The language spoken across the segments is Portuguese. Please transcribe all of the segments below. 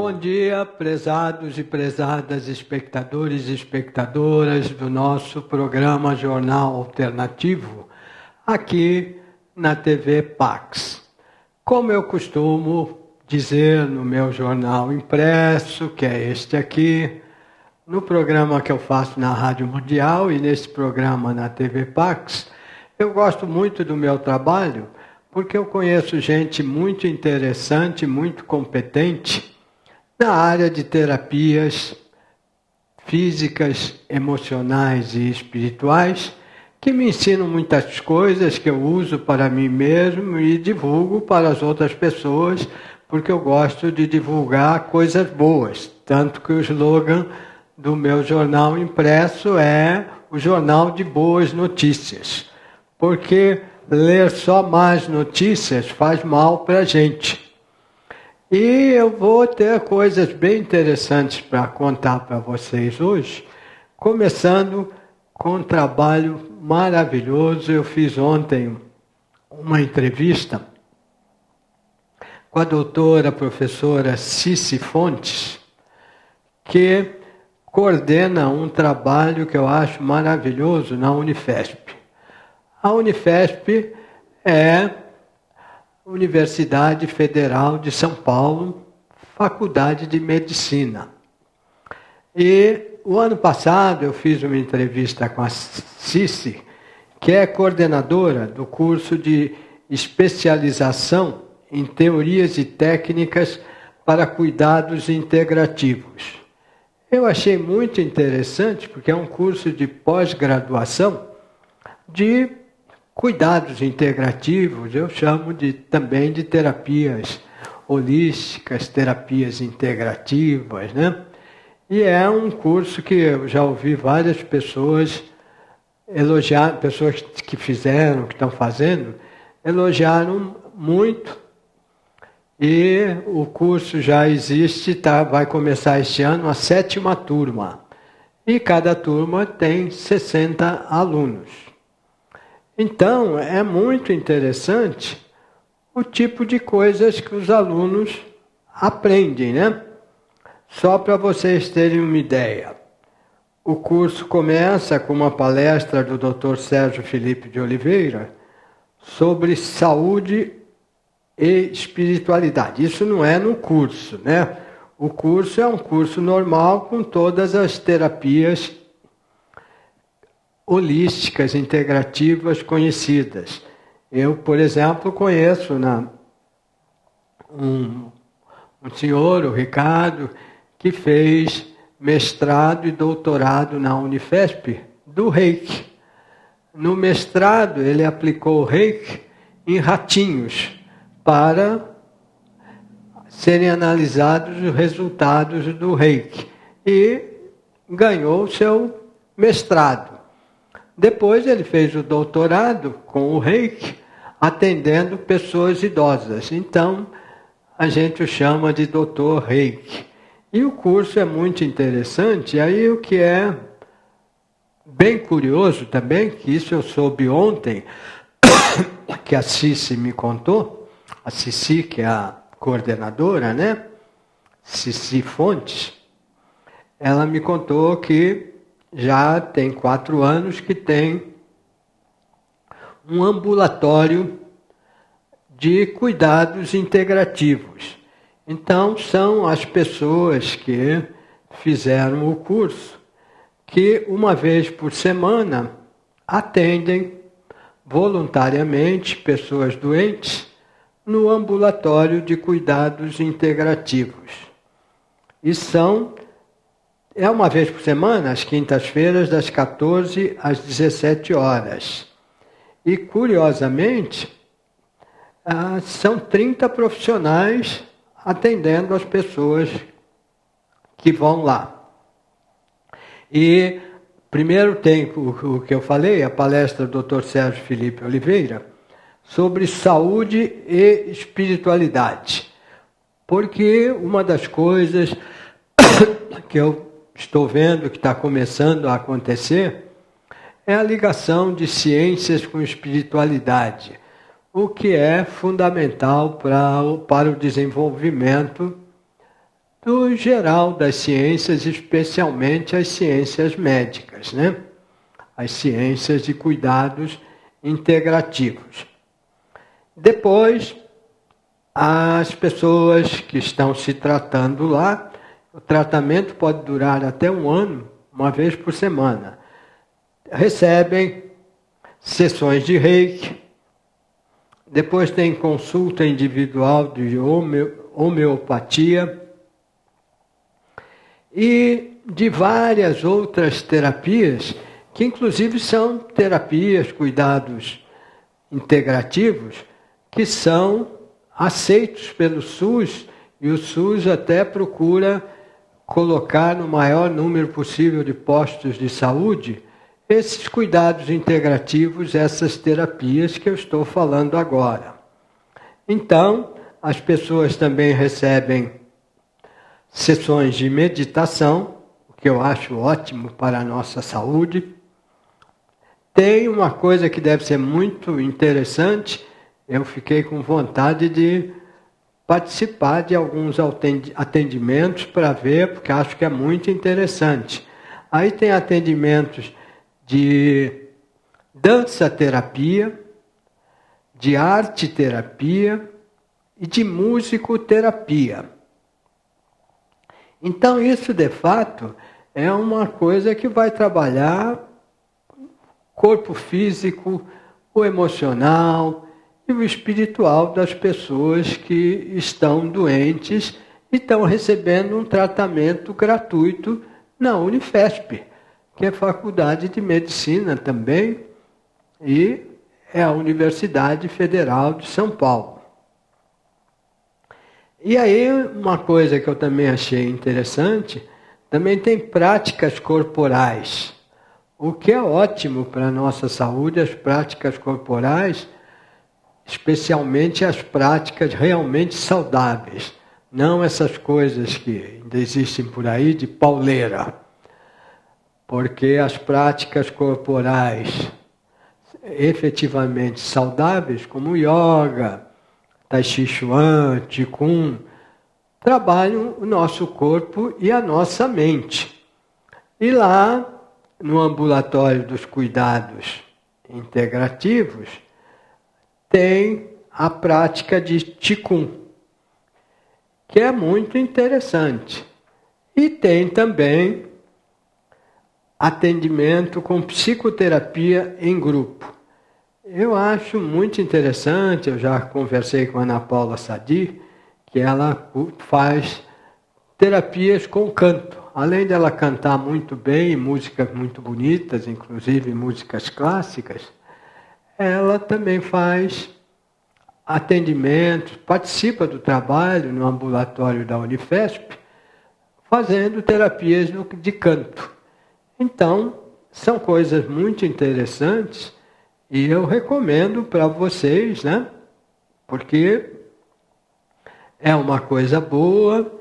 Bom dia, prezados e prezadas espectadores e espectadoras do nosso programa Jornal Alternativo, aqui na TV Pax. Como eu costumo dizer no meu jornal impresso, que é este aqui, no programa que eu faço na Rádio Mundial e nesse programa na TV Pax, eu gosto muito do meu trabalho porque eu conheço gente muito interessante, muito competente na área de terapias físicas, emocionais e espirituais, que me ensinam muitas coisas que eu uso para mim mesmo e divulgo para as outras pessoas, porque eu gosto de divulgar coisas boas. Tanto que o slogan do meu jornal impresso é o Jornal de Boas Notícias, porque ler só más notícias faz mal para a gente. E eu vou ter coisas bem interessantes para contar para vocês hoje, começando com um trabalho maravilhoso. Eu fiz ontem uma entrevista com a doutora professora Cici Fontes, que coordena um trabalho que eu acho maravilhoso na Unifesp. A Unifesp é Universidade Federal de São Paulo, Faculdade de Medicina. E o ano passado eu fiz uma entrevista com a Cici, que é coordenadora do curso de especialização em teorias e técnicas para cuidados integrativos. Eu achei muito interessante, porque é um curso de pós-graduação de cuidados integrativos, eu chamo também de terapias holísticas, terapias integrativas, né? E é um curso que eu já ouvi várias pessoas elogiar, pessoas que fizeram, que estão fazendo, elogiaram muito. E o curso já existe, vai começar este ano a 7ª turma. E cada turma tem 60 alunos. Então, é muito interessante o tipo de coisas que os alunos aprendem, né? Só para vocês terem uma ideia. O curso começa com uma palestra do Dr. Sérgio Felipe de Oliveira sobre saúde e espiritualidade. Isso não é no curso, né? O curso é um curso normal com todas as terapias holísticas, integrativas conhecidas. Eu, por exemplo, conheço um senhor, o Ricardo, que fez mestrado e doutorado na Unifesp do Reiki. No mestrado, ele aplicou o Reiki em ratinhos para serem analisados os resultados do Reiki e ganhou o seu mestrado. Depois ele fez o doutorado com o Reiki, atendendo pessoas idosas. Então, a gente o chama de Dr. Reiki. E o curso é muito interessante. Aí o que é bem curioso também, que isso eu soube ontem, que a Cici me contou, a Cici, que é a coordenadora, né? Cici Fontes, ela me contou que já tem 4 anos que tem um ambulatório de cuidados integrativos. Então, são as pessoas que fizeram o curso que, uma vez por semana, atendem voluntariamente pessoas doentes no ambulatório de cuidados integrativos. E é uma vez por semana, às quintas-feiras, das 14 às 17 horas. E, curiosamente, são 30 profissionais atendendo as pessoas que vão lá. E primeiro tem o que eu falei, a palestra do Dr. Sérgio Felipe Oliveira, sobre saúde e espiritualidade. Porque uma das coisas que eu estou vendo que está começando a acontecer é a ligação de ciências com espiritualidade, o que é fundamental para o desenvolvimento do geral das ciências, especialmente as ciências médicas, né? As ciências de cuidados integrativos. Depois, as pessoas que estão se tratando lá, o tratamento pode durar até 1 ano, uma vez por semana. Recebem sessões de Reiki, depois tem consulta individual de homeopatia e de várias outras terapias, que inclusive são terapias, cuidados integrativos, que são aceitos pelo SUS, e o SUS até procura colocar no maior número possível de postos de saúde esses cuidados integrativos, essas terapias que eu estou falando agora. Então, as pessoas também recebem sessões de meditação, o que eu acho ótimo para a nossa saúde. Tem uma coisa que deve ser muito interessante, eu fiquei com vontade de participar de alguns atendimentos para ver, porque acho que é muito interessante. Aí tem atendimentos de dança-terapia, de arte-terapia e de musicoterapia. Então isso, de fato, é uma coisa que vai trabalhar o corpo físico, o emocional e o espiritual das pessoas que estão doentes e estão recebendo um tratamento gratuito na Unifesp, que é Faculdade de Medicina também, e é a Universidade Federal de São Paulo. E aí, uma coisa que eu também achei interessante, também tem práticas corporais, o que é ótimo para a nossa saúde, as práticas corporais, especialmente as práticas realmente saudáveis, não essas coisas que ainda existem por aí de pauleira. Porque as práticas corporais efetivamente saudáveis, como yoga, tai chi chuan, qigong, trabalham o nosso corpo e a nossa mente. E lá, no ambulatório dos cuidados integrativos, tem a prática de qigong, que é muito interessante. E tem também atendimento com psicoterapia em grupo. Eu acho muito interessante, eu já conversei com a Ana Paula Sadi, que ela faz terapias com canto. Além dela cantar muito bem, músicas muito bonitas, inclusive músicas clássicas, ela também faz atendimentos, participa do trabalho no ambulatório da Unifesp, fazendo terapias de canto. Então, são coisas muito interessantes e eu recomendo para vocês, né? Porque é uma coisa boa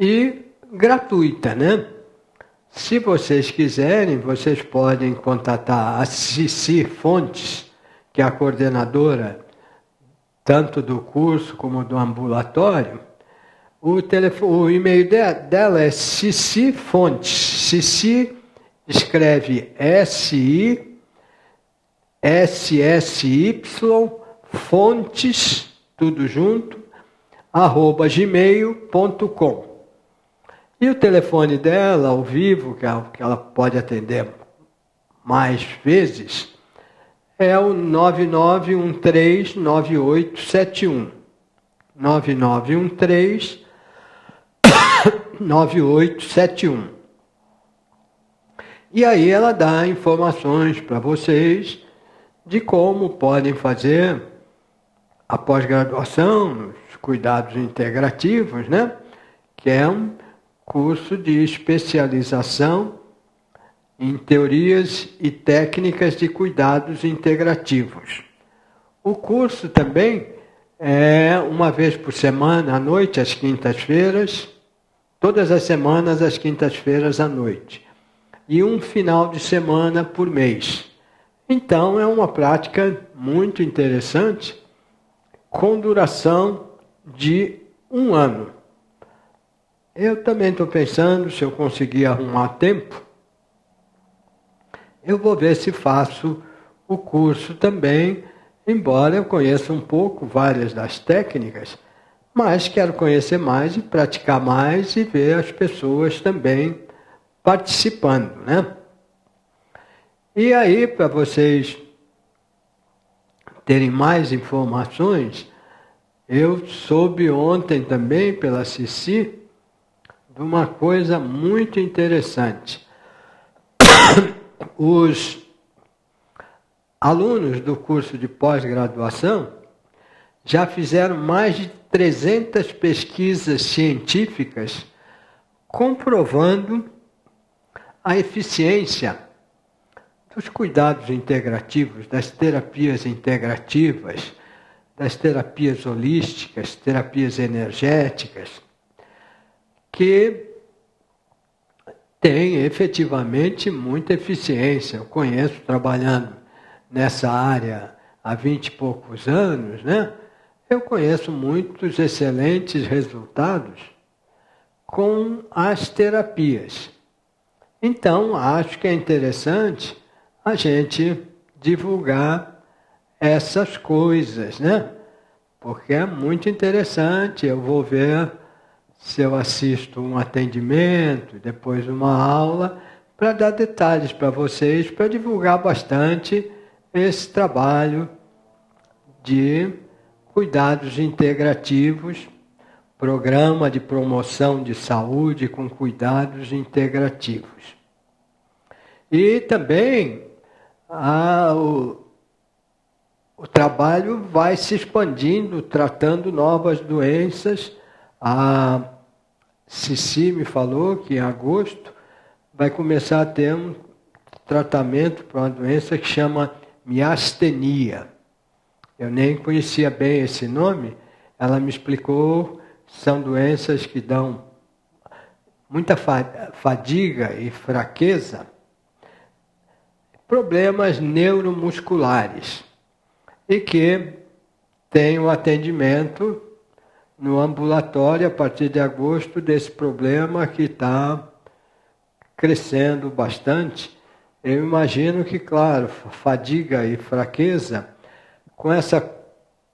e gratuita, né? Se vocês quiserem, vocês podem contatar a Cici Fontes, que é a coordenadora tanto do curso como do ambulatório. O e-mail dela é Cici Fontes. Cici escreve SISSY Fontes, tudo junto, @gmail.com. E o telefone dela, ao vivo, que ela pode atender mais vezes, é o 9913-9871. 9913-9871. E aí ela dá informações para vocês de como podem fazer a pós-graduação nos cuidados integrativos, né? Que é um curso de especialização em teorias e técnicas de cuidados integrativos. O curso também é uma vez por semana, à noite, às quintas-feiras, todas as semanas, às quintas-feiras, à noite. E um final de semana por mês. Então, é uma prática muito interessante, com duração de 1 ano. Eu também estou pensando, se eu conseguir arrumar tempo, eu vou ver se faço o curso também, embora eu conheça um pouco várias das técnicas, mas quero conhecer mais e praticar mais e ver as pessoas também participando, né? E aí, para vocês terem mais informações, eu soube ontem também pela Cici de uma coisa muito interessante. Os alunos do curso de pós-graduação já fizeram mais de 300 pesquisas científicas comprovando a eficiência dos cuidados integrativos, das terapias integrativas, das terapias holísticas, terapias energéticas, que tem efetivamente muita eficiência. Eu conheço, trabalhando nessa área há 20 e poucos anos, né? Eu conheço muitos excelentes resultados com as terapias. Então, acho que é interessante a gente divulgar essas coisas, né? Porque é muito interessante. Eu vou ver se eu assisto um atendimento, depois uma aula, para dar detalhes para vocês, para divulgar bastante esse trabalho de cuidados integrativos, programa de promoção de saúde com cuidados integrativos. E também o trabalho vai se expandindo, tratando novas doenças. A Cici me falou que em agosto vai começar a ter um tratamento para uma doença que chama miastenia. Eu nem conhecia bem esse nome, ela me explicou, são doenças que dão muita fadiga e fraqueza, problemas neuromusculares, e que tem um atendimento no ambulatório a partir de agosto desse problema que está crescendo bastante. Eu imagino que, claro, fadiga e fraqueza, com essa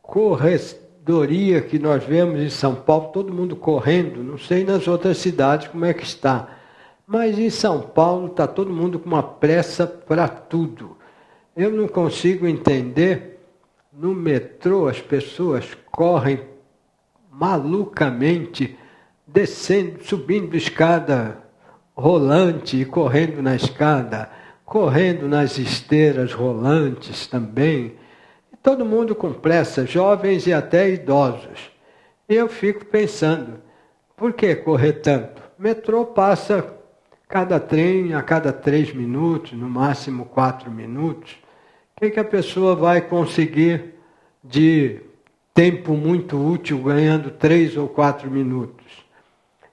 corredoria que nós vemos em São Paulo, todo mundo correndo, não sei nas outras cidades como é que está, mas em São Paulo está todo mundo com uma pressa para tudo. Eu não consigo entender, no metrô as pessoas correm malucamente, descendo, subindo escada rolante e correndo na escada, correndo nas esteiras rolantes também. Todo mundo com pressa, jovens e até idosos. E eu fico pensando, por que correr tanto? O metrô passa cada trem a cada 3 minutos, no máximo 4 minutos. O que a pessoa vai conseguir de tempo muito útil ganhando 3 ou 4 minutos?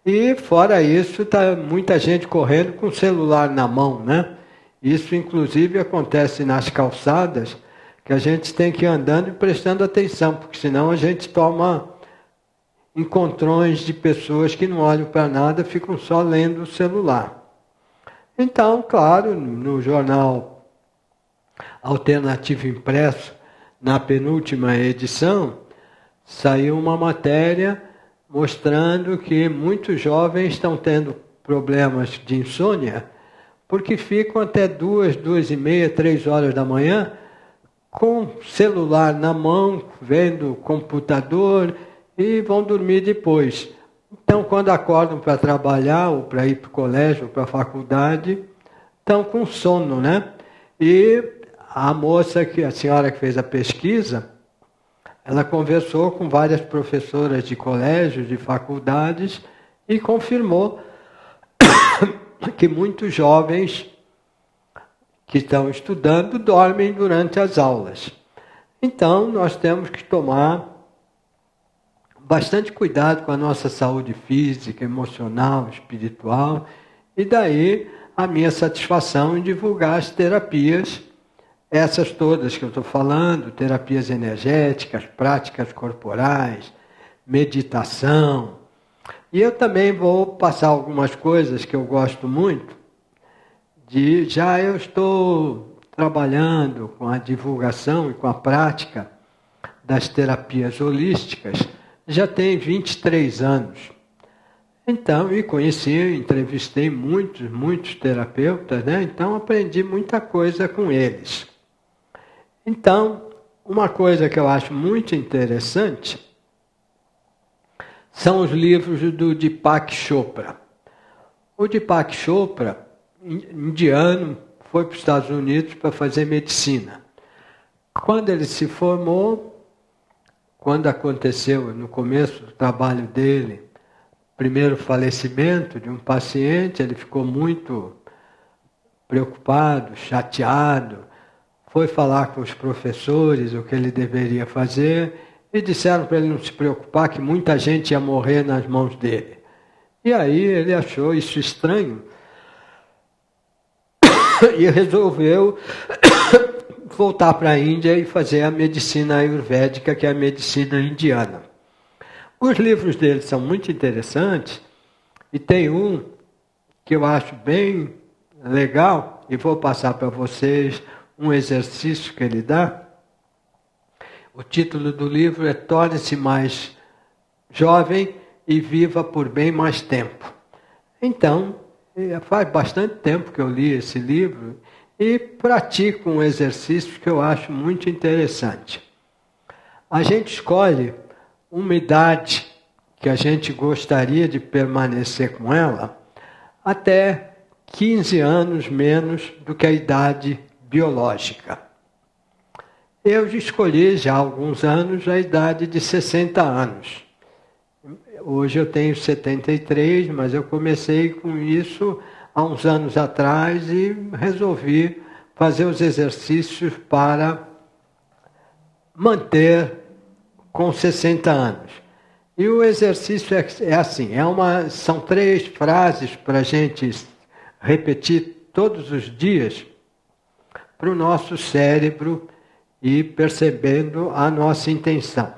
E fora isso, está muita gente correndo com o celular na mão, né? Isso inclusive acontece nas calçadas, que a gente tem que ir andando e prestando atenção, porque senão a gente toma encontrões de pessoas que não olham para nada, ficam só lendo o celular. Então, claro, no jornal Alternativo Impresso, na penúltima edição, saiu uma matéria mostrando que muitos jovens estão tendo problemas de insônia, porque ficam até 2, 2h30, 3 horas da manhã, com celular na mão, vendo computador e vão dormir depois. Então, quando acordam para trabalhar, ou para ir para o colégio, ou para a faculdade, estão com sono, né? E a senhora que fez a pesquisa, ela conversou com várias professoras de colégios, de faculdades, e confirmou que muitos jovens que estão estudando dormem durante as aulas. Então, nós temos que tomar bastante cuidado com a nossa saúde física, emocional, espiritual, e daí a minha satisfação em divulgar as terapias, essas todas que eu estou falando, terapias energéticas, práticas corporais, meditação, E eu também vou passar algumas coisas que eu gosto muito. Já eu estou trabalhando com a divulgação e com a prática das terapias holísticas já tem 23 anos. Então, me conheci, entrevistei muitos terapeutas, né? Então aprendi muita coisa com eles. Então, uma coisa que eu acho muito interessante são os livros do Deepak Chopra. O Deepak Chopra, indiano, foi para os Estados Unidos para fazer medicina. Quando ele se formou, quando aconteceu no começo do trabalho dele, primeiro falecimento de um paciente, ele ficou muito preocupado, chateado, foi falar com os professores o que ele deveria fazer e disseram para ele não se preocupar que muita gente ia morrer nas mãos dele. E aí ele achou isso estranho e resolveu voltar para a Índia e fazer a medicina ayurvédica, que é a medicina indiana. Os livros dele são muito interessantes e tem um que eu acho bem legal e vou passar para vocês um exercício que ele dá. O título do livro é Torne-se mais jovem e viva por bem mais tempo. Então, faz bastante tempo que eu li esse livro e pratico um exercício que eu acho muito interessante. A gente escolhe uma idade que a gente gostaria de permanecer com ela até 15 anos menos do que a idade biológica. Eu escolhi já há alguns anos a idade de 60 anos. Hoje eu tenho 73, mas eu comecei com isso há uns anos atrás e resolvi fazer os exercícios para manter com 60 anos. E o exercício é assim, são 3 frases para a gente repetir todos os dias para o nosso cérebro e percebendo a nossa intenção.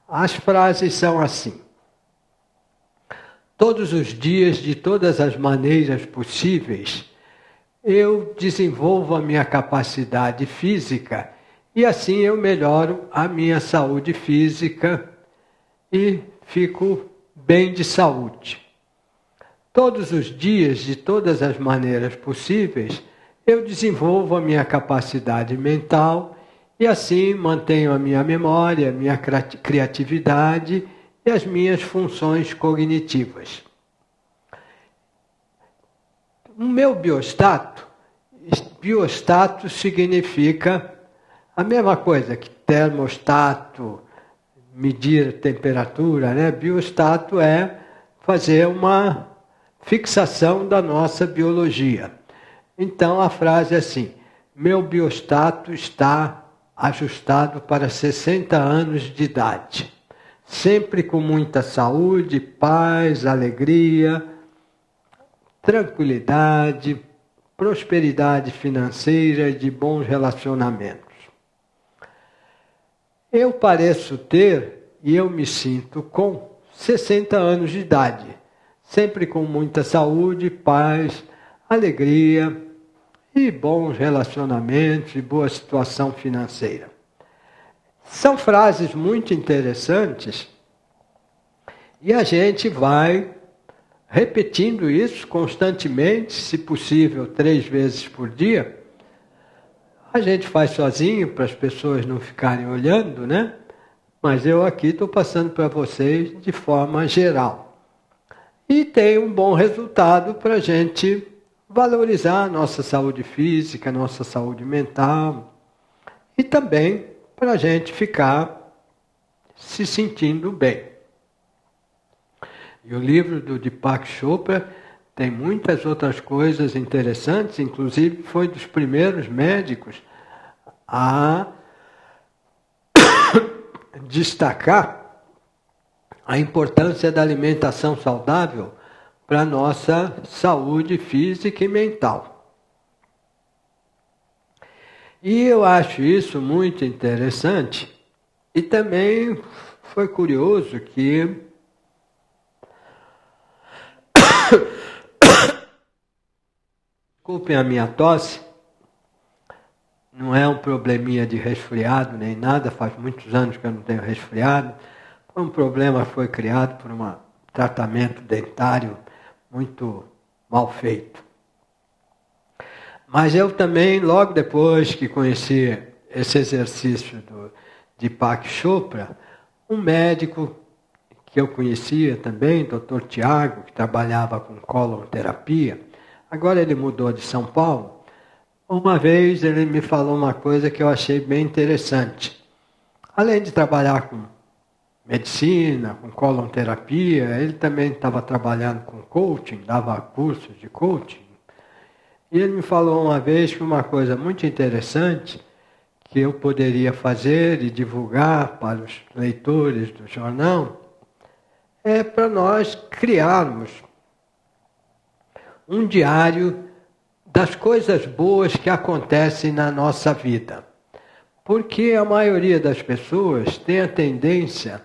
As frases são assim: todos os dias, de todas as maneiras possíveis, eu desenvolvo a minha capacidade física e assim eu melhoro a minha saúde física e fico bem de saúde. Todos os dias, de todas as maneiras possíveis, eu desenvolvo a minha capacidade mental e assim mantenho a minha memória, a minha criatividade e as minhas funções cognitivas. O meu biostato significa a mesma coisa que termostato, medir a temperatura, né? Biostato é fazer uma fixação da nossa biologia. Então a frase é assim: meu biostato está ajustado para 60 anos de idade, sempre com muita saúde, paz, alegria, tranquilidade, prosperidade financeira e de bons relacionamentos. Eu pareço ter e eu me sinto com 60 anos de idade, sempre com muita saúde, paz, alegria e bons relacionamentos e boa situação financeira. São frases muito interessantes e a gente vai repetindo isso constantemente, se possível 3 vezes por dia. A gente faz sozinho para as pessoas não ficarem olhando, né? Mas eu aqui estou passando para vocês de forma geral. E tem um bom resultado para a gente valorizar a nossa saúde física, a nossa saúde mental e também para a gente ficar se sentindo bem. E o livro do Deepak Chopra tem muitas outras coisas interessantes, inclusive foi dos primeiros médicos a destacar a importância da alimentação saudável para a nossa saúde física e mental. E eu acho isso muito interessante e também foi curioso que Desculpem a minha tosse, não é um probleminha de resfriado nem nada, faz muitos anos que eu não tenho resfriado. Foi um problema que foi criado por um tratamento dentário muito mal feito. Mas eu também, logo depois que conheci esse exercício de Deepak Chopra, um médico que eu conhecia também, Dr. Tiago, que trabalhava com colon-terapia, agora ele mudou de São Paulo. Uma vez ele me falou uma coisa que eu achei bem interessante. Além de trabalhar com medicina, com colon-terapia, ele também estava trabalhando com coaching, dava cursos de coaching. E ele me falou uma vez que uma coisa muito interessante que eu poderia fazer e divulgar para os leitores do jornal é para nós criarmos um diário das coisas boas que acontecem na nossa vida. Porque a maioria das pessoas tem a tendência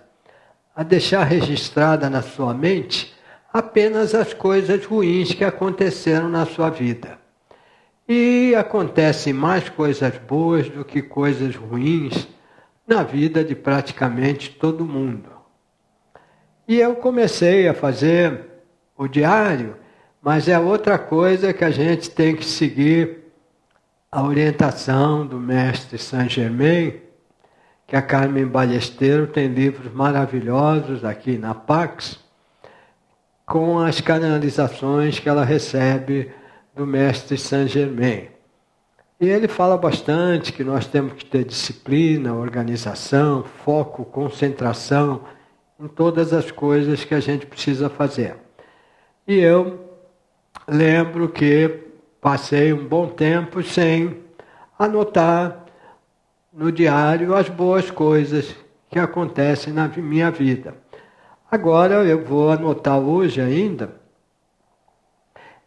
a deixar registrada na sua mente apenas as coisas ruins que aconteceram na sua vida. E acontecem mais coisas boas do que coisas ruins na vida de praticamente todo mundo. E eu comecei a fazer o diário, mas é outra coisa que a gente tem que seguir a orientação do mestre Saint-Germain, que a Carmen Ballesteros tem livros maravilhosos aqui na Pax, com as canalizações que ela recebe do mestre Saint-Germain. E ele fala bastante que nós temos que ter disciplina, organização, foco, concentração em todas as coisas que a gente precisa fazer. E eu lembro que passei um bom tempo sem anotar no diário as boas coisas que acontecem na minha vida. Agora eu vou anotar hoje ainda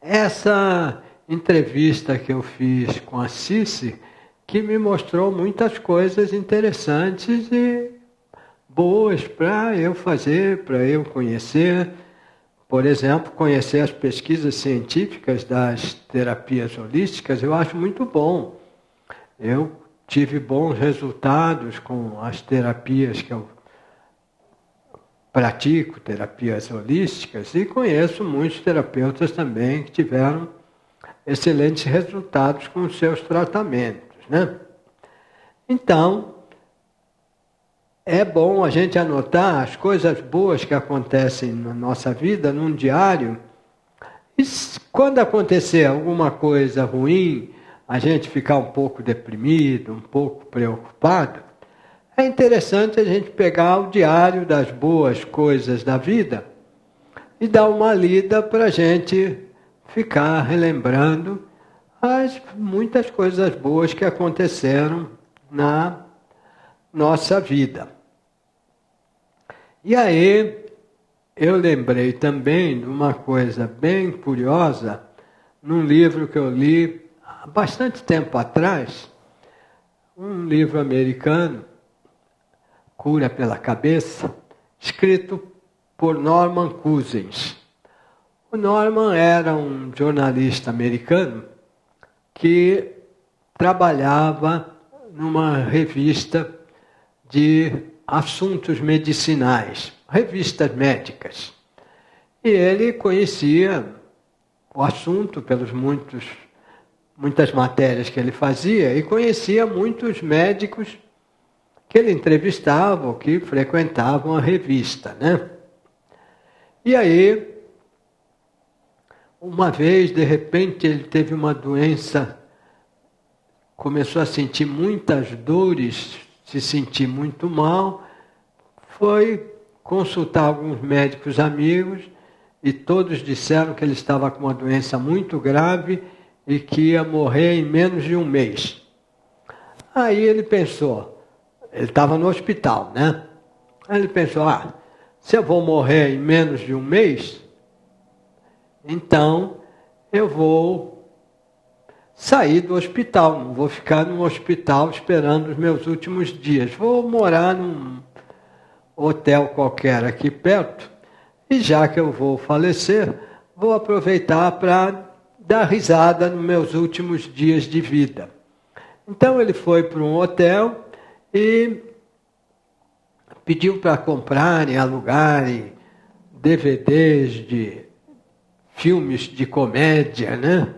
essa entrevista que eu fiz com a Cici, que me mostrou muitas coisas interessantes e boas para eu fazer, para eu conhecer. Por exemplo, conhecer as pesquisas científicas das terapias holísticas, eu acho muito bom. Eu tive bons resultados com as terapias que eu pratico, terapias holísticas, e conheço muitos terapeutas também que tiveram excelentes resultados com os seus tratamentos, né? Então, é bom a gente anotar as coisas boas que acontecem na nossa vida num diário. E quando acontecer alguma coisa ruim, a gente ficar um pouco deprimido, um pouco preocupado, é interessante a gente pegar o diário das boas coisas da vida e dar uma lida para a gente ficar relembrando as muitas coisas boas que aconteceram na nossa vida. E aí, eu lembrei também de uma coisa bem curiosa, num livro que eu li há bastante tempo atrás, um livro americano, Cura pela Cabeça, escrito por Norman Cousins. O Norman era um jornalista americano que trabalhava numa revista de assuntos medicinais, revistas médicas. E ele conhecia o assunto pelos muitas matérias que ele fazia e conhecia muitos médicos que ele entrevistava ou que frequentavam a revista, né? E aí, uma vez, de repente, ele teve uma doença, começou a sentir muitas dores, se sentir muito mal, foi consultar alguns médicos amigos e todos disseram que ele estava com uma doença muito grave e que ia morrer em menos de um mês. Aí ele pensou, ele estava no hospital, né? Aí ele pensou, se eu vou morrer em menos de um mês, então eu vou sair do hospital, não vou ficar no hospital esperando os meus últimos dias. Vou morar num hotel qualquer aqui perto, e já que eu vou falecer, vou aproveitar para dar risada nos meus últimos dias de vida. Então ele foi para um hotel e pediu para comprarem, alugarem DVDs de filmes de comédia, né?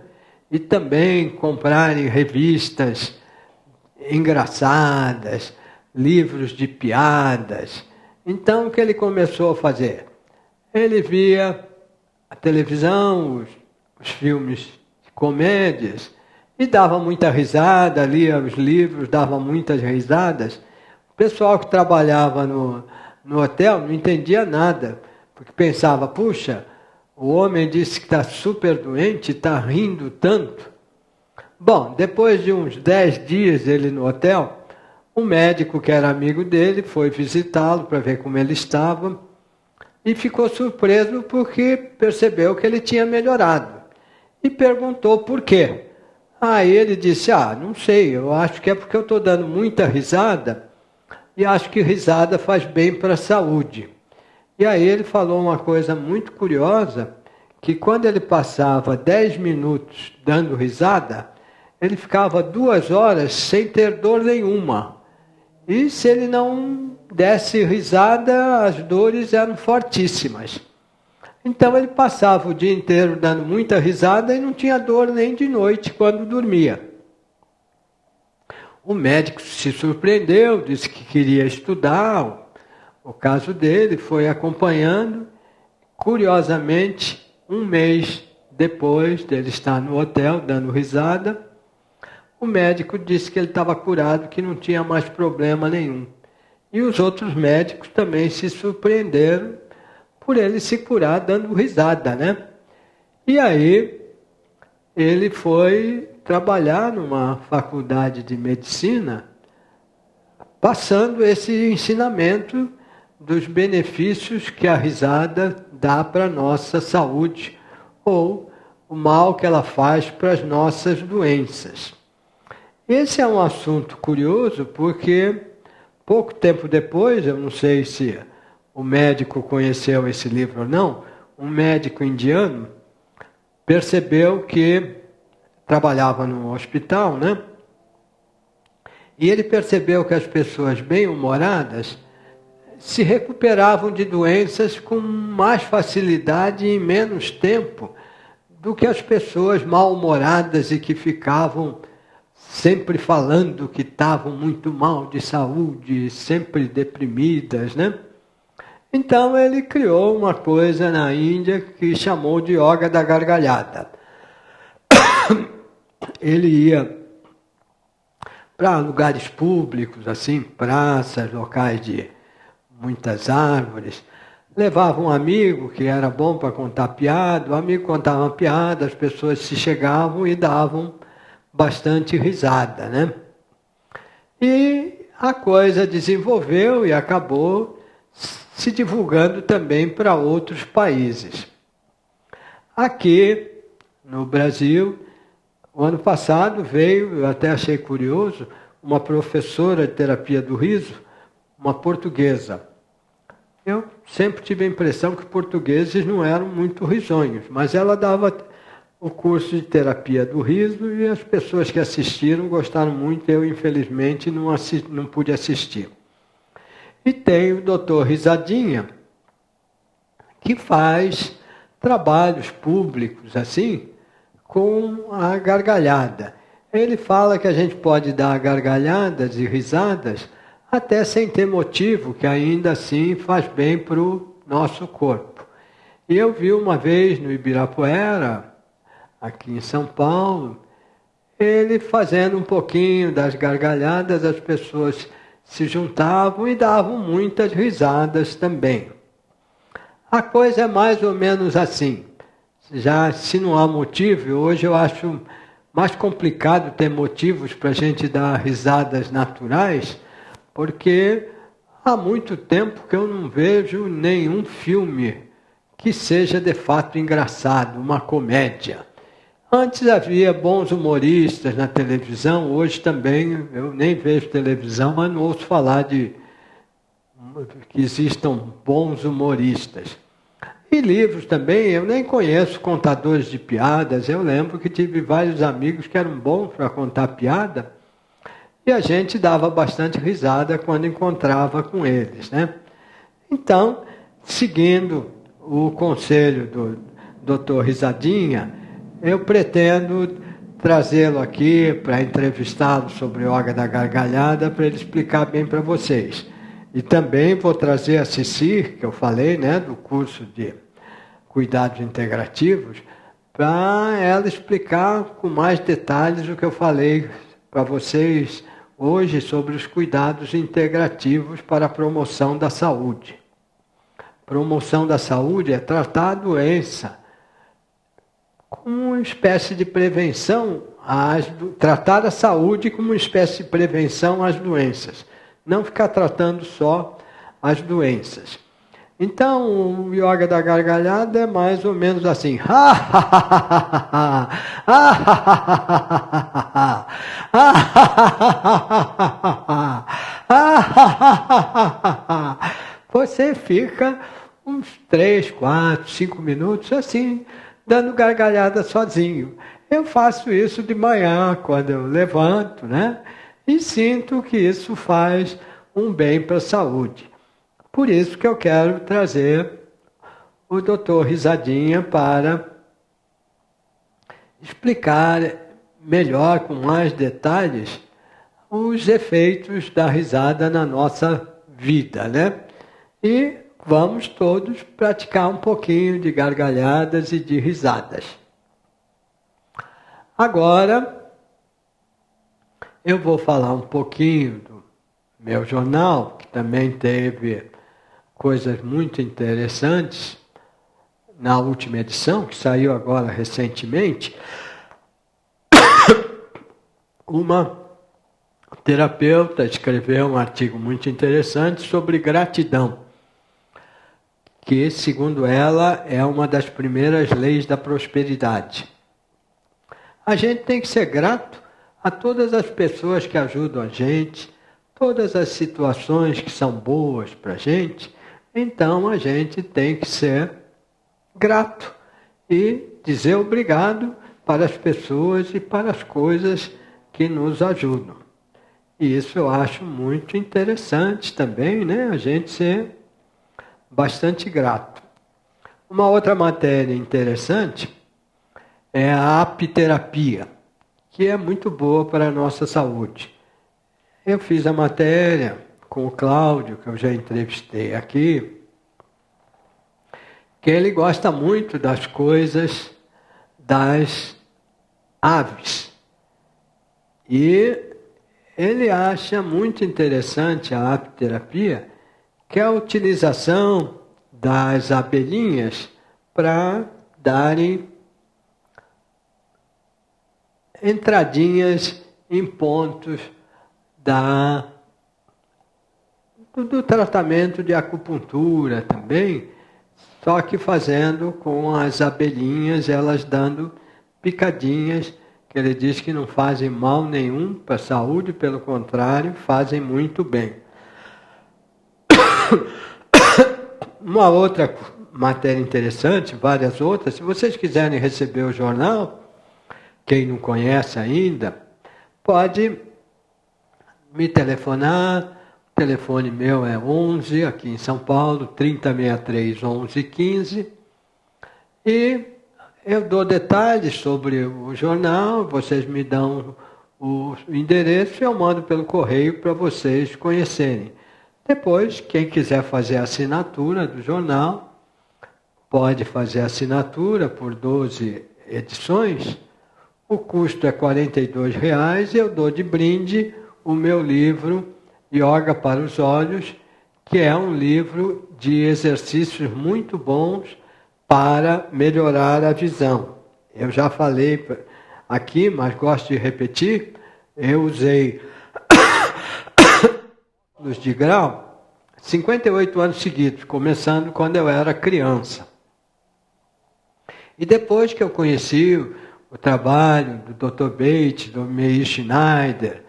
E também comprarem revistas engraçadas, livros de piadas. Então, o que ele começou a fazer? Ele via a televisão, os filmes de comédias, e dava muita risada, lia os livros, dava muitas risadas. O pessoal que trabalhava no hotel não entendia nada, porque pensava, puxa, o homem disse que está super doente, está rindo tanto. Bom, depois de uns 10 dias ele no hotel, um médico que era amigo dele foi visitá-lo para ver como ele estava e ficou surpreso porque percebeu que ele tinha melhorado. E perguntou por quê. Aí ele disse, não sei, eu acho que é porque eu estou dando muita risada e acho que risada faz bem para a saúde. E aí ele falou uma coisa muito curiosa, que quando ele passava 10 minutos dando risada, ele ficava 2 horas sem ter dor nenhuma. E se ele não desse risada, as dores eram fortíssimas. Então ele passava o dia inteiro dando muita risada e não tinha dor nem de noite quando dormia. O médico se surpreendeu, disse que queria estudar o caso dele, foi acompanhando. Curiosamente, um mês depois dele estar no hotel dando risada, o médico disse que ele estava curado, que não tinha mais problema nenhum. E os outros médicos também se surpreenderam por ele se curar dando risada, né? E aí ele foi trabalhar numa faculdade de medicina, passando esse ensinamento dos benefícios que a risada dá para a nossa saúde, ou o mal que ela faz para as nossas doenças. Esse é um assunto curioso, porque pouco tempo depois, eu não sei se o médico conheceu esse livro ou não, um médico indiano percebeu que trabalhava num hospital, né? E ele percebeu que as pessoas bem-humoradas se recuperavam de doenças com mais facilidade e em menos tempo do que as pessoas mal-humoradas e que ficavam sempre falando que estavam muito mal de saúde, sempre deprimidas, né? Então ele criou uma coisa na Índia que chamou de yoga da gargalhada. Ele ia para lugares públicos, assim, praças, locais de muitas árvores, levava um amigo que era bom para contar piada, o amigo contava uma piada, as pessoas se chegavam e davam bastante risada, né? E a coisa desenvolveu e acabou se divulgando também para outros países. Aqui no Brasil, o ano passado veio, eu até achei curioso, uma professora de terapia do riso, uma portuguesa. Eu sempre tive a impressão que portugueses não eram muito risonhos, mas ela dava o curso de terapia do riso e as pessoas que assistiram gostaram muito, eu infelizmente não pude assistir. E tem o doutor Risadinha, que faz trabalhos públicos assim, com a gargalhada. Ele fala que a gente pode dar gargalhadas e risadas até sem ter motivo, que ainda assim faz bem para o nosso corpo. E eu vi uma vez no Ibirapuera, aqui em São Paulo, ele fazendo um pouquinho das gargalhadas, as pessoas se juntavam e davam muitas risadas também. A coisa é mais ou menos assim. Já se não há motivo, hoje eu acho mais complicado ter motivos para a gente dar risadas naturais, porque há muito tempo que eu não vejo nenhum filme que seja de fato engraçado, uma comédia. Antes havia bons humoristas na televisão, hoje também eu nem vejo televisão, mas não ouço falar de que existam bons humoristas. E livros também, eu nem conheço contadores de piadas, eu lembro que tive vários amigos que eram bons para contar piada, e a gente dava bastante risada quando encontrava com eles, né? Então, seguindo o conselho do Dr. Risadinha, eu pretendo trazê-lo aqui para entrevistá-lo sobre yoga da gargalhada, para ele explicar bem para vocês. E também vou trazer a Ceci, que eu falei, né, do curso de cuidados integrativos, para ela explicar com mais detalhes o que eu falei para vocês hoje sobre os cuidados integrativos para a promoção da saúde. Promoção da saúde é tratar a doença como uma espécie de prevenção, tratar a saúde como uma espécie de prevenção às doenças. Não ficar tratando só as doenças. Então, o yoga da gargalhada é mais ou menos assim. Você fica uns 3, 4, 5 minutos assim, dando gargalhada sozinho. Eu faço isso de manhã, quando eu levanto, né? E sinto que isso faz um bem para a saúde. Por isso que eu quero trazer o Dr. Risadinha para explicar melhor, com mais detalhes, os efeitos da risada na nossa vida, né? E vamos todos praticar um pouquinho de gargalhadas e de risadas. Agora, eu vou falar um pouquinho do meu jornal, que também teve coisas muito interessantes na última edição, que saiu agora recentemente. Uma terapeuta escreveu um artigo muito interessante sobre gratidão, que, segundo ela, é uma das primeiras leis da prosperidade. A gente tem que ser grato a todas as pessoas que ajudam a gente, todas as situações que são boas para a gente, então a gente tem que ser grato e dizer obrigado para as pessoas e para as coisas que nos ajudam. E isso eu acho muito interessante também, né? A gente ser bastante grato. Uma outra matéria interessante é a apiterapia, que é muito boa para a nossa saúde. Eu fiz a matéria com o Cláudio, que eu já entrevistei aqui, que ele gosta muito das coisas das aves. E ele acha muito interessante a apiterapia, que é a utilização das abelhinhas para darem entradinhas em pontos do tratamento de acupuntura também, só que fazendo com as abelhinhas, elas dando picadinhas, que ele diz que não fazem mal nenhum para a saúde, pelo contrário, fazem muito bem. Uma outra matéria interessante, várias outras, se vocês quiserem receber o jornal, quem não conhece ainda, pode me telefonar. O telefone meu é 11, aqui em São Paulo, 3063 1115. E eu dou detalhes sobre o jornal, vocês me dão o endereço e eu mando pelo correio para vocês conhecerem. Depois, quem quiser fazer a assinatura do jornal, pode fazer a assinatura por 12 edições. O custo é R$ 42 e eu dou de brinde o meu livro Yoga para os Olhos, que é um livro de exercícios muito bons para melhorar a visão. Eu já falei aqui, mas gosto de repetir, eu usei óculos de grau 58 anos seguidos, começando quando eu era criança. E depois que eu conheci o trabalho do Dr. Bates, do Meir Schneider,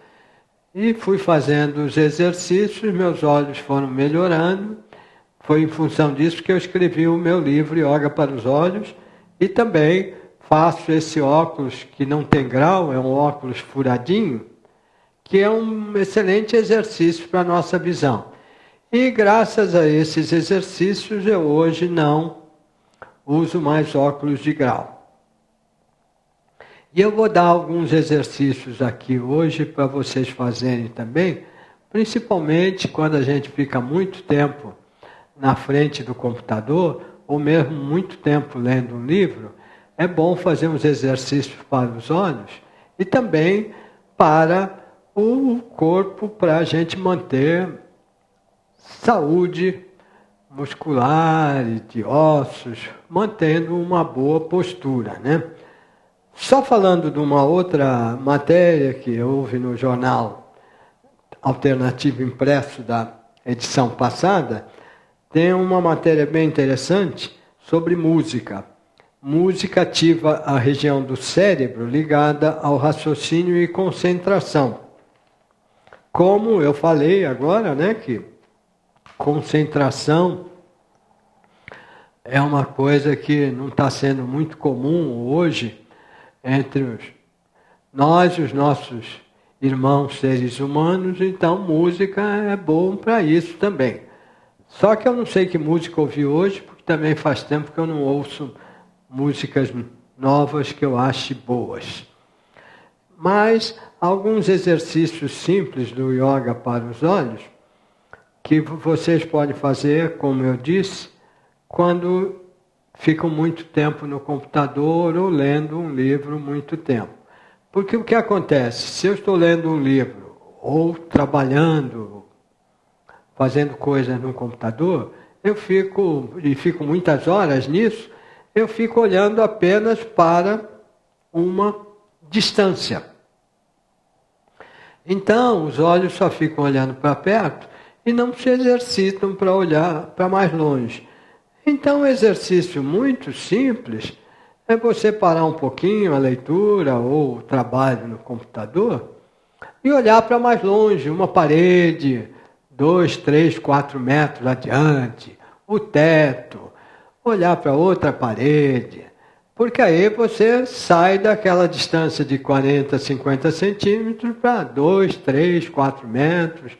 e fui fazendo os exercícios, meus olhos foram melhorando, Foi em função disso que eu escrevi o meu livro Yoga para os Olhos e também faço esse óculos que não tem grau, é um óculos furadinho, que é um excelente exercício para a nossa visão. E graças a esses exercícios eu hoje não uso mais óculos de grau. E eu vou dar alguns exercícios aqui hoje para vocês fazerem também, principalmente quando a gente fica muito tempo na frente do computador, ou mesmo muito tempo lendo um livro, é bom fazer uns exercícios para os olhos e também para o corpo, para a gente manter saúde muscular e de ossos, mantendo uma boa postura, né? Só falando de uma outra matéria que houve no jornal Alternativo Impresso da edição passada, tem uma matéria bem interessante sobre música. Música ativa a região do cérebro ligada ao raciocínio e concentração. Como eu falei agora, né, que concentração é uma coisa que não está sendo muito comum hoje entre nós e os nossos irmãos seres humanos, então música é bom para isso também. Só que eu não sei que música ouvir hoje, porque também faz tempo que eu não ouço músicas novas que eu ache boas. Mas alguns exercícios simples do yoga para os olhos, que vocês podem fazer, como eu disse, quando ficam muito tempo no computador ou lendo um livro muito tempo. Porque o que acontece? Se eu estou lendo um livro ou trabalhando, fazendo coisas no computador, eu fico muitas horas nisso, eu fico olhando apenas para uma distância. Então, os olhos só ficam olhando para perto e não se exercitam para olhar para mais longe. Então, um exercício muito simples é você parar um pouquinho a leitura ou o trabalho no computador e olhar para mais longe, uma parede, 2, 3, 4 metros adiante, o teto, olhar para outra parede, porque aí você sai daquela distância de 40, 50 centímetros para 2, 3, 4 metros.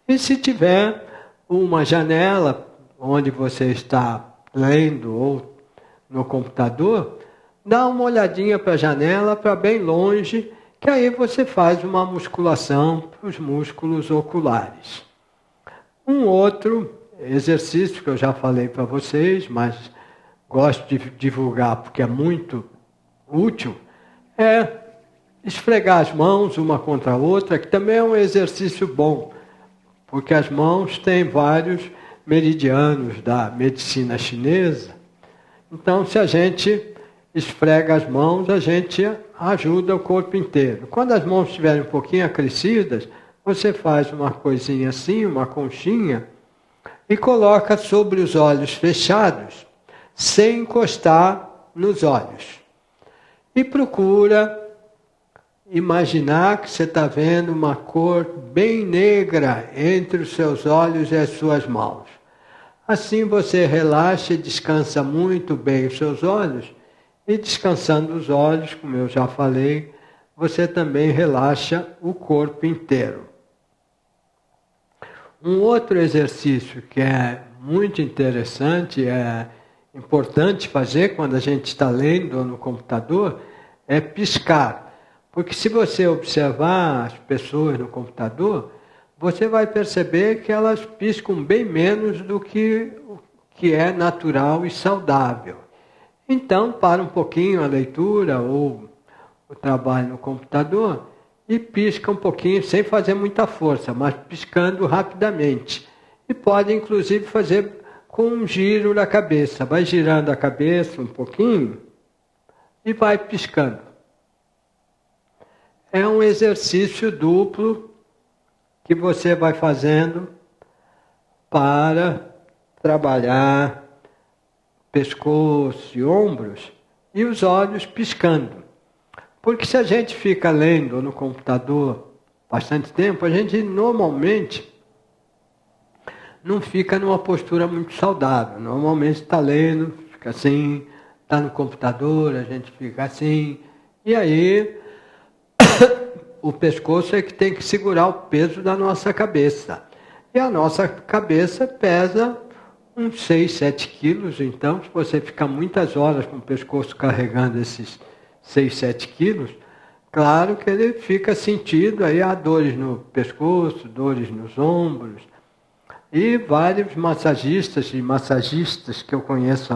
E se tiver uma janela onde você está lendo ou no computador, dá uma olhadinha para a janela, para bem longe, que aí você faz uma musculação para os músculos oculares. Um outro exercício que eu já falei para vocês, mas gosto de divulgar porque é muito útil, é esfregar as mãos uma contra a outra, que também é um exercício bom, porque as mãos têm vários meridianos da medicina chinesa. Então, se a gente esfrega as mãos, a gente ajuda o corpo inteiro. Quando as mãos estiverem um pouquinho acrescidas, você faz uma coisinha assim, uma conchinha, e coloca sobre os olhos fechados, sem encostar nos olhos. E procura imaginar que você está vendo uma cor bem negra entre os seus olhos e as suas mãos. Assim você relaxa e descansa muito bem os seus olhos, e descansando os olhos, como eu já falei, você também relaxa o corpo inteiro. Um outro exercício que é muito interessante, é importante fazer quando a gente está lendo no computador, é piscar. Porque se você observar as pessoas no computador, você vai perceber que elas piscam bem menos do que é natural e saudável. Então, para um pouquinho a leitura ou o trabalho no computador e pisca um pouquinho, sem fazer muita força, mas piscando rapidamente. E pode, inclusive, fazer com um giro na cabeça. Vai girando a cabeça um pouquinho e vai piscando. É um exercício duplo que você vai fazendo para trabalhar pescoço e ombros e os olhos piscando. Porque se a gente fica lendo no computador bastante tempo, a gente normalmente não fica numa postura muito saudável. Normalmente está lendo, fica assim, está no computador, a gente fica assim. E aí, o pescoço é que tem que segurar o peso da nossa cabeça. E a nossa cabeça pesa uns 6, 7 quilos. Então, se você ficar muitas horas com o pescoço carregando esses 6, 7 quilos, claro que ele fica sentido, aí há dores no pescoço, dores nos ombros. E vários massagistas e massagistas que eu conheço,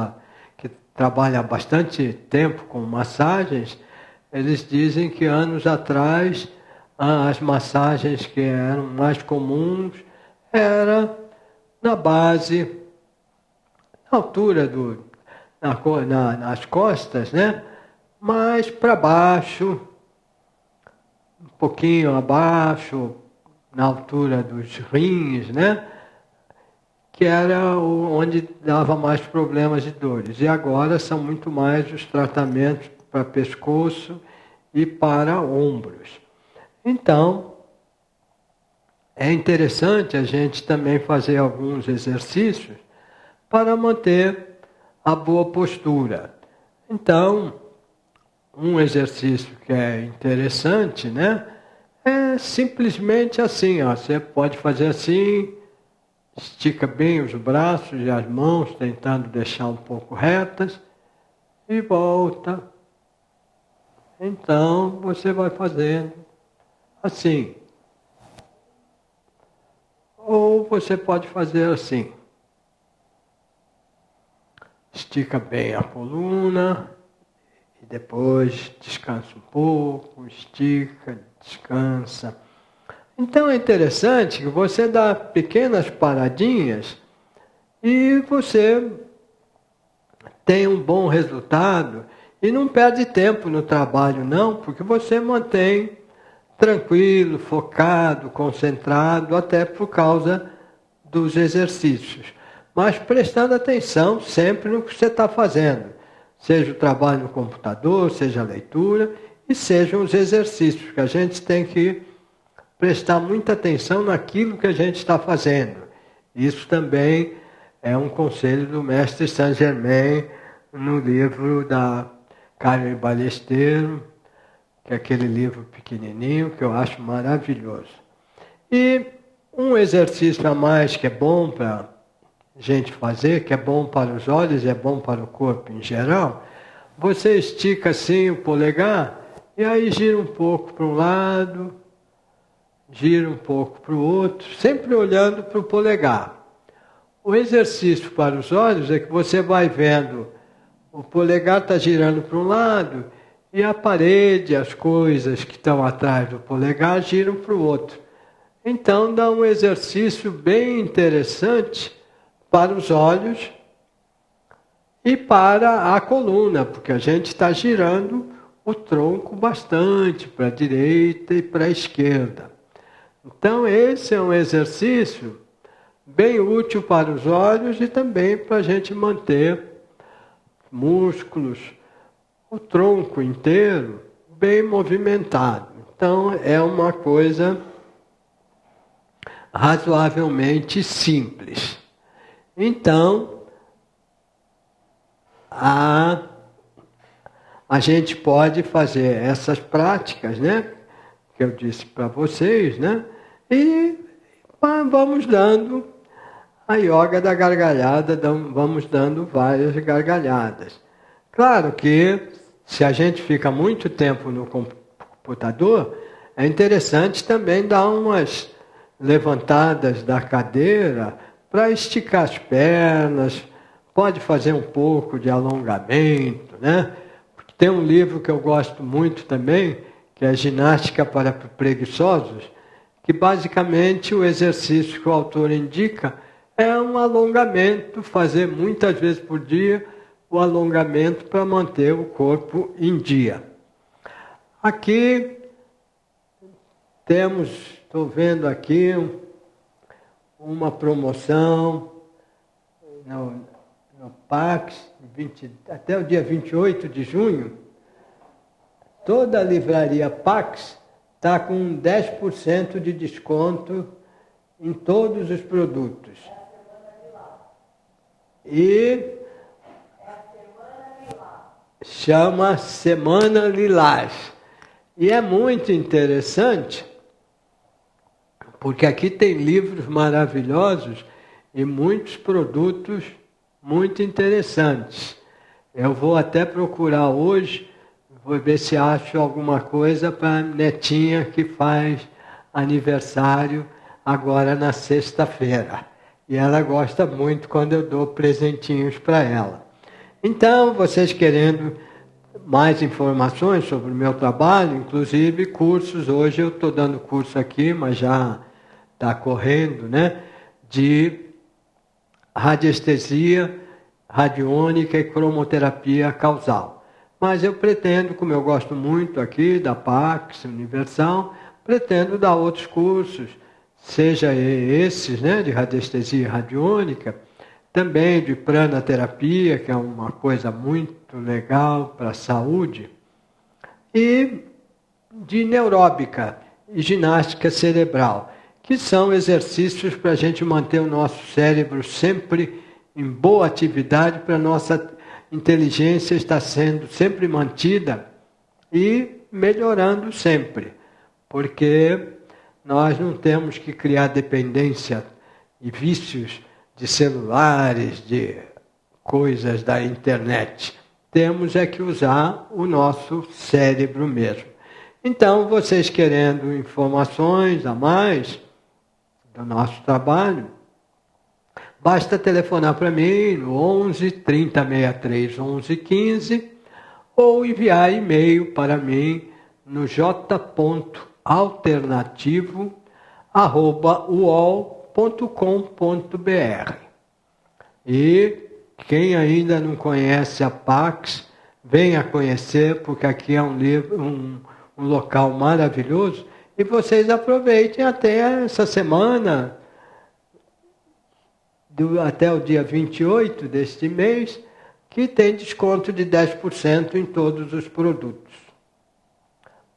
que trabalham há bastante tempo com massagens, eles dizem que anos atrás as massagens que eram mais comuns era na base, na altura nas costas, né? Mais para baixo, um pouquinho abaixo, na altura dos rins, né? Que era onde dava mais problemas de dores. E agora são muito mais os tratamentos para pescoço e para ombros. Então, é interessante a gente também fazer alguns exercícios para manter a boa postura. Então, um exercício que é interessante, né? É simplesmente assim, ó, você pode fazer assim, estica bem os braços e as mãos, tentando deixar um pouco retas, e volta. Então, você vai fazendo assim. Ou você pode fazer assim. Estica bem a coluna, e depois descansa um pouco, estica, descansa. Então é interessante que você dá pequenas paradinhas e você tem um bom resultado e não perde tempo no trabalho não, porque você mantém tranquilo, focado, concentrado, até por causa dos exercícios. Mas prestando atenção sempre no que você está fazendo, seja o trabalho no computador, seja a leitura e sejam os exercícios, que a gente tem que prestar muita atenção naquilo que a gente está fazendo. Isso também é um conselho do mestre Saint Germain no livro da Carmen Ballesteros, que é aquele livro pequenininho que eu acho maravilhoso. E um exercício a mais que é bom para a gente fazer, que é bom para os olhos e é bom para o corpo em geral, você estica assim o polegar e aí gira um pouco para um lado, gira um pouco para o outro, sempre olhando para o polegar. O exercício para os olhos é que você vai vendo, o polegar está girando para um lado e a parede, as coisas que estão atrás do polegar giram para o outro. Então dá um exercício bem interessante para os olhos e para a coluna, porque a gente está girando o tronco bastante para a direita e para a esquerda. Então esse é um exercício bem útil para os olhos e também para a gente manter músculos, o tronco inteiro bem movimentado. Então é uma coisa razoavelmente simples. Então a gente pode fazer essas práticas, né, que eu disse para vocês, né, e vamos dando a yoga da gargalhada, vamos dando várias gargalhadas. Claro que se a gente fica muito tempo no computador, é interessante também dar umas levantadas da cadeira para esticar as pernas, pode fazer um pouco de alongamento, né? Porque tem um livro que eu gosto muito também, que é Ginástica para Preguiçosos, que basicamente o exercício que o autor indica é um alongamento, fazer muitas vezes por dia o alongamento para manter o corpo em dia. Aqui temos, estou vendo aqui, uma promoção no Pax, até o dia 28 de junho. Toda a livraria Pax está com 10% de desconto em todos os produtos. E chama Semana Lilás. E é muito interessante, porque aqui tem livros maravilhosos e muitos produtos muito interessantes. Eu vou até procurar hoje, vou ver se acho alguma coisa para a netinha que faz aniversário agora na sexta-feira. E ela gosta muito quando eu dou presentinhos para ela. Então, vocês querendo mais informações sobre o meu trabalho, inclusive cursos, hoje eu estou dando curso aqui, mas já está correndo, né? De radiestesia, radiônica e cromoterapia causal. Mas eu pretendo, como eu gosto muito aqui da Pax Universal, pretendo dar outros cursos, seja esses, né, de radiestesia radiônica, também de pranaterapia, que é uma coisa muito legal para a saúde, e de neuróbica e ginástica cerebral, que são exercícios para a gente manter o nosso cérebro sempre em boa atividade, para a nossa inteligência estar sendo sempre mantida e melhorando sempre, porque nós não temos que criar dependência e vícios de celulares, de coisas da internet. Temos é que usar o nosso cérebro mesmo. Então, vocês querendo informações a mais do nosso trabalho, basta telefonar para mim no 11 3063 1115 ou enviar e-mail para mim no j.alternativo@uol.com.br. E quem ainda não conhece a Pax, venha conhecer, porque aqui é um local maravilhoso. E vocês aproveitem até essa semana, até o dia 28 deste mês, que tem desconto de 10% em todos os produtos.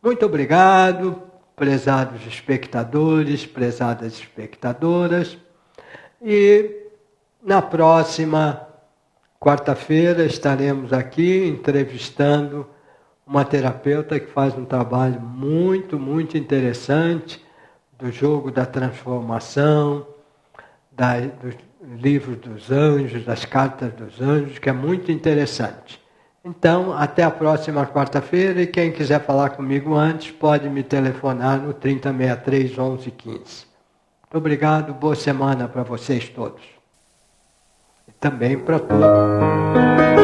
Muito obrigado, prezados espectadores, prezadas espectadoras. E na próxima quarta-feira estaremos aqui entrevistando uma terapeuta que faz um trabalho muito, muito interessante do jogo da transformação, dos livros dos anjos, das cartas dos anjos, que é muito interessante. Então, até a próxima quarta-feira, e quem quiser falar comigo antes, pode me telefonar no 3063 1115. Muito obrigado, boa semana para vocês todos. E também para todos.